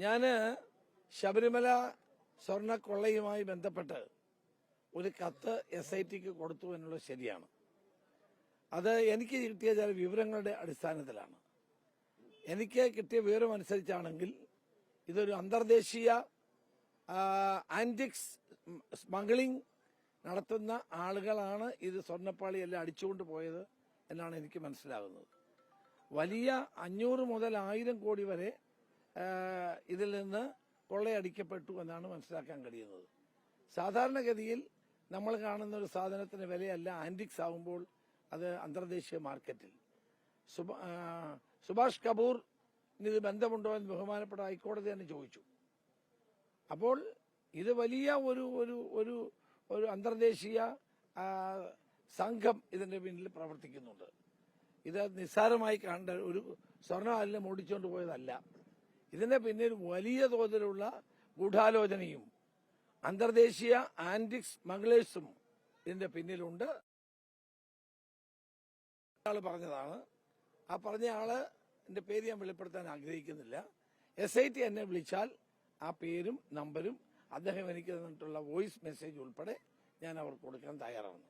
ഞാൻ ശബരിമല സ്വർണ്ണക്കൊള്ളയുമായി ബന്ധപ്പെട്ട് ഒരു കത്ത് SITക്ക് കൊടുത്തു എന്നുള്ളത് ശരിയാണ്. അത് എനിക്ക് കിട്ടിയ ചില വിവരങ്ങളുടെ അടിസ്ഥാനത്തിലാണ്. എനിക്ക് കിട്ടിയ വിവരം അനുസരിച്ചാണെങ്കിൽ ഇതൊരു അന്തർദേശീയ ആന്റിക്സ് സ്മഗ്ലിംഗ് നടത്തുന്ന ആളുകളാണ് ഇത് സ്വർണ്ണപ്പാളിയെല്ലാം അടിച്ചുകൊണ്ട് പോയത് എന്നാണ് എനിക്ക് മനസ്സിലാകുന്നത്. വലിയ 500 മുതൽ 1000 കോടി വരെ ഇതിൽ നിന്ന് കൊള്ളയടിക്കപ്പെട്ടു എന്നാണ് മനസ്സിലാക്കാൻ കഴിയുന്നത്. സാധാരണഗതിയിൽ നമ്മൾ കാണുന്ന ഒരു സാധനത്തിന് വിലയല്ല ആന്റിക്സ് ആകുമ്പോൾ അത് അന്തർദേശീയ മാർക്കറ്റിൽ. സുഭാഷ് കപൂർ ഇത് ബന്ധമുണ്ടോ എന്ന് ബഹുമാനപ്പെട്ട ഹൈക്കോടതി തന്നെ ചോദിച്ചു. അപ്പോൾ ഇത് വലിയ ഒരു ഒരു ഒരു ഒരു അന്തർദേശീയ സംഘം ഇതിന്റെ പിന്നിൽ പ്രവർത്തിക്കുന്നുണ്ട്. ഇത് നിസ്സാരമായി കണ്ട ഒരു സ്വർണ്ണമാലിന്യം ഓടിച്ചുകൊണ്ട് പോയതല്ല. ഇതിന്റെ പിന്നിൽ വലിയ തോതിലുള്ള ഗൂഢാലോചനയും അന്തർദേശീയ ആന്റിക് സ്മഗ്ലേഴ്സും ഇതിന്റെ പിന്നിലുണ്ട്. ആള് പറഞ്ഞതാണ്. ആ പറഞ്ഞ ആളിന്റെ പേര് ഞാൻ വെളിപ്പെടുത്താൻ ആഗ്രഹിക്കുന്നില്ല. SIT എന്നെ വിളിച്ചാൽ ആ പേരും നമ്പരും അദ്ദേഹം എനിക്ക് തന്നിട്ടുള്ള വോയിസ് മെസ്സേജ് ഉൾപ്പെടെ ഞാൻ അവർക്ക് കൊടുക്കാൻ തയ്യാറാണ്.